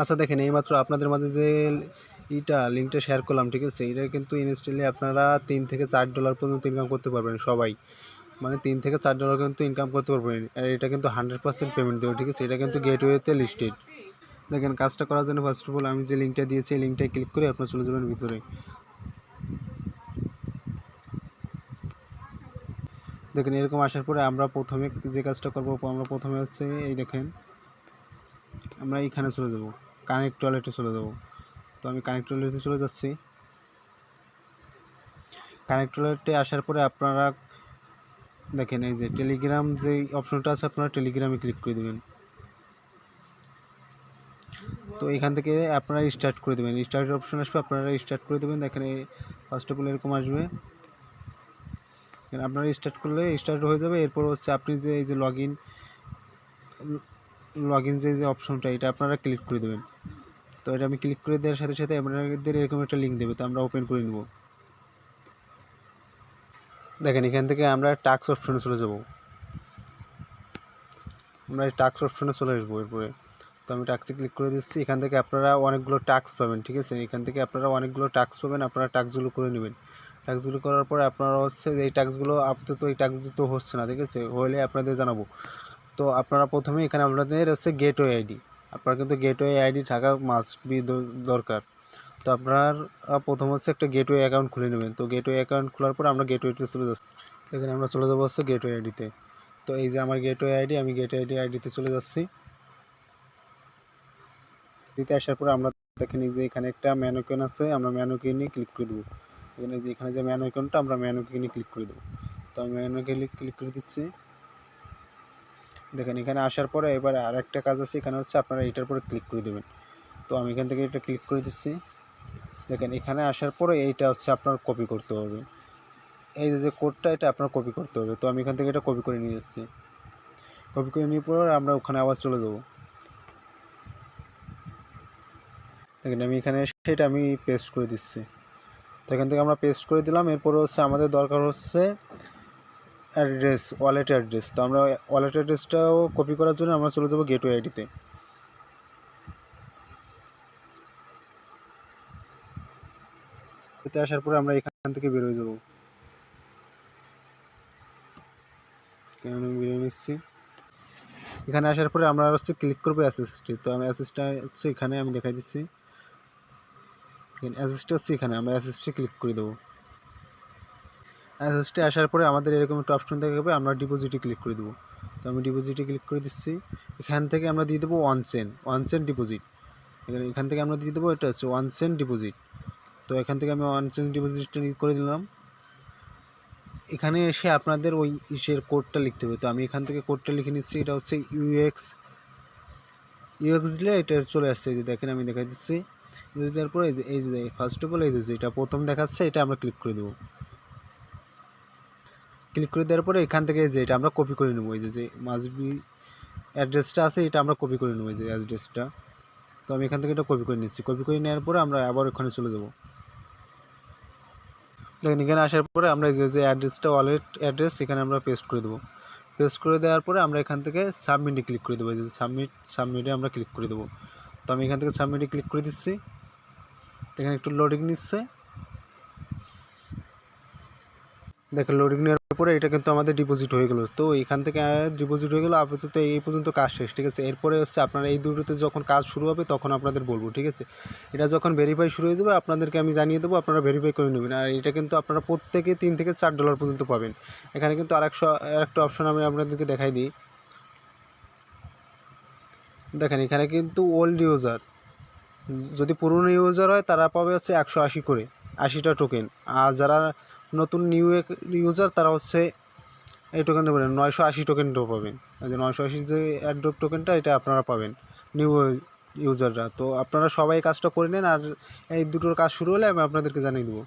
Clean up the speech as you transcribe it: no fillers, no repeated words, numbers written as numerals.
আচ্ছা দেখেন, এইমাত্র আপনাদের মাঝে যে লিঙ্কটা শেয়ার করলাম, ঠিক আছে, এটা কিন্তু ইনস্ট্যান্টলি আপনারা $3 থেকে $4 পর্যন্ত ইনকাম করতে পারবেন সবাই। মানে $3 থেকে $4 কিন্তু ইনকাম করতে পারবেন। আর এটা কিন্তু 100% পেমেন্ট দেবে, ঠিক আছে। এটা কিন্তু গেটওয়েতে লিস্টেড। দেখেন, কাজটা করার জন্য ফার্স্ট অফ অল আমি যে লিঙ্কটা দিয়েছি এই লিঙ্কটায় ক্লিক করে আপনারা চলে যাবেন ভিতরে। দেখেন, এরকম আসার পরে আমরা প্রথমে যে কাজটা করবো, আমরা প্রথমে হচ্ছে এই দেখেন, আমরা এইখানে চলে যাব, কানেক্ট ওয়ালেটে চলে যাব। তো আমি কানেক্ট ওয়ালেটে চলে যাচ্ছি। কানেক্ট ওয়ালেটে আসার পরে আপনারা দেখেন এই যে টেলিগ্রাম যে অপশনটা আছে, আপনারা টেলিগ্রামে ক্লিক করে দেবেন। তো এখান থেকে আপনারা স্টার্ট করে দেবেন, স্টার্ট অপশন আসবে, আপনারা স্টার্ট করে দেবেন। দেখেন এই ফার্স্ট অফ অল এরকম আসবে, আপনারা স্টার্ট করলে স্টার্ট হয়ে যাবে। এরপর হচ্ছে আপনি যে এই যে লগ ইন যে অপশনটা, এটা আপনারা ক্লিক করে দেবেন। তো এটা আমি ক্লিক করে দেওয়ার সাথে সাথে আপনাদের এরকম একটা লিঙ্ক দেবে, তো আমরা ওপেন করে নেব। দেখেন, এখান থেকে আমরা টাস্ক অপশনে চলে যাব, আমরা এই টাস্ক অপশনে চলে আসবো। এরপরে তো আমি টাস্কে ক্লিক করে দিচ্ছি। এখান থেকে আপনারা অনেকগুলো টাস্ক পাবেন, ঠিক আছে। এখান থেকে আপনারা অনেকগুলো টাস্ক পাবেন, আপনারা টাস্কগুলো করে নেবেন। টাস্কগুলো করার পরে আপনারা হচ্ছে এই টাস্কগুলো আপাতত এই টাস্কগুলো তো হচ্ছে না, ঠিক আছে, হলে আপনাদের জানাবো। তো আপনারা প্রথমে এখানে আপনাদের হচ্ছে গেটওয়ে আইডি, আপনার কিন্তু গেটওয়ে আইডি থাকা মাস্ট বি দরকার। তো আপনার প্রথম হচ্ছে একটা গেটওয়ে অ্যাকাউন্ট খুলে নেবেন। তো গেটওয়ে অ্যাকাউন্ট খোলার পর আমরা গেটওয়েতে চলে যাচ্ছি। এখানে আমরা চলে যাবো হচ্ছে গেটওয়ে আইডিতে। তো এই যে আমার গেটওয়ে আইডি, আমি গেটওয়ে আইডিতে চলে যাচ্ছি। এতে আসার পরে আমরা দেখেন এই যে এখানে একটা ম্যানুকেন আছে, আমরা ম্যানুকেনে ক্লিক করে দেবো। এখানে যে এখানে যে ম্যানুকেনটা, আমরা ম্যানুকেনে ক্লিক করে দেবো। তো আমি ম্যানুকেনে ক্লিক করে দিচ্ছি। দেখেন, এখানে আসার পরে এবার আর একটা কাজ আছে, এখানে হচ্ছে আপনারা এটার পরে ক্লিক করে দেবেন। তো আমি এখান থেকে এটা ক্লিক করে দিচ্ছি। দেখেন, এখানে আসার পরে এইটা হচ্ছে আপনার কপি করতে হবে, এই যে কোডটা এটা আপনার কপি করতে হবে। তো আমি এখান থেকে এটা কপি করে নিয়ে যাচ্ছি। কপি করে নিয়ে পরে আমরা ওখানে আবার চলে যাবো। দেখেন, আমি এখানে সেটা আমি পেস্ট করে দিচ্ছি। তো এখান থেকে আমরা পেস্ট করে দিলাম। এরপরে হচ্ছে আমাদের দরকার হচ্ছে অ্যাড্রেস, ওয়ালেট অ্যাড্রেস। তো আমরা ওয়ালেট অ্যাড্রেসটাও কপি করার জন্য আমরা চলে যাবো গেটওয়ে আইডিতে। এতে আসার পরে আমরা এখান থেকে বেরোয় যাবো। আমি বেরিয়ে নিচ্ছি। এখানে আসার পরে আমরা হচ্ছে ক্লিক করবো অ্যাসিস্টে। তো আমি অ্যাসিস্টটা হচ্ছে এখানে আমি দেখাই দিচ্ছি। অ্যাসিস্টে হচ্ছে এখানে, আমরা অ্যাসিস্টে ক্লিক করে দেবো। অ্যাসিস্টে আসার পরে আমাদের এরকম একটা অপশন দেখাবে, আমরা ডিপোজিটে ক্লিক করে দেবো। তো আমি ডিপোজিটে ক্লিক করে দিচ্ছি। এখান থেকে আমরা দিয়ে দেবো 1 সেন্ট ডিপোজিট। এখান থেকে আমরা দিয়ে দেবো, এটা হচ্ছে 1 সেন্ট ডিপোজিট। তো এখান থেকে আমি 1 সেন্ট ডিপোজিটটা করে দিলাম। এখানে এসে আপনাদের ওই ইসের কোডটা লিখতে হবে। তো আমি এখান থেকে কোডটা লিখে নিচ্ছি। এটা হচ্ছে ইউএক্স দিলে এটা চলে আসছে। এই যে দেখেন, আমি দেখাই দিচ্ছি। ইউএক্স দেওয়ার পরে এই যে ফার্স্ট অফ অল এই যে এটা প্রথম দেখাচ্ছে, এটা আমরা ক্লিক করে দেবো। ক্লিক করে দেওয়ার পরে এখান থেকে যে এটা আমরা কপি করে নেবো, এই যে মাসবি অ্যাড্রেসটা আছে, এটা আমরা কপি করে নেবো, এই যে অ্যাড্রেসটা। তো আমি এখান থেকে এটা কপি করে নিচ্ছি। কপি করে নেওয়ার পরে আমরা আবার ওখানে চলে যাবো। দেখেন, এখানে আসার পরে আমরা যে অ্যাড্রেসটা, ওয়ালেট অ্যাড্রেস, এখানে আমরা পেস্ট করে দেবো। পেস্ট করে দেওয়ার পরে আমরা এখান থেকে সাবমিটে ক্লিক করে দেবো। যে সাবমিটে আমরা ক্লিক করে দেবো। তো আমি এখান থেকে সাবমিটে ক্লিক করে দিচ্ছি। এখানে একটু লোডিং নিচ্ছে। দেখেন, লোডিং নেওয়ার পরে এটা কিন্তু আমাদের ডিপোজিট হয়ে গেলো। তো এখান থেকে ডিপোজিট হয়ে গেলো। আপাতত এই পর্যন্ত কাজ শেষ, ঠিক আছে। এরপরে হচ্ছে আপনারা এই দুটোতে যখন কাজ শুরু হবে তখন আপনাদের বলবো, ঠিক আছে। এটা যখন ভেরিফাই শুরু হয়ে যাবে আপনাদেরকে আমি জানিয়ে দেবো, আপনারা ভেরিফাই করে নেবেন। আর এটা কিন্তু আপনারা প্রত্যেকে $3 থেকে $4 পর্যন্ত পাবেন। এখানে কিন্তু আরেকটা অপশন আমি আপনাদেরকে দেখাই দিই। দেখেন, এখানে কিন্তু ওল্ড ইউজার, যদি পুরনো ইউজার হয় তারা পাবে হচ্ছে 180 করে 80টা টোকেন। আর যারা নতুন ইউজার তারা হচ্ছে এই টোকেনটা পাবেন 980 টোকেনটাও পাবেন। এই যে 980 যে অ্যাড্রপ টোকেনটা, এটা আপনারা পাবেন নিউ ইউজাররা। তো আপনারা সবাই কাজটা করে নেন, আর এই দুটোর কাজ শুরু হলে আমি আপনাদেরকে জানিয়ে দেবো।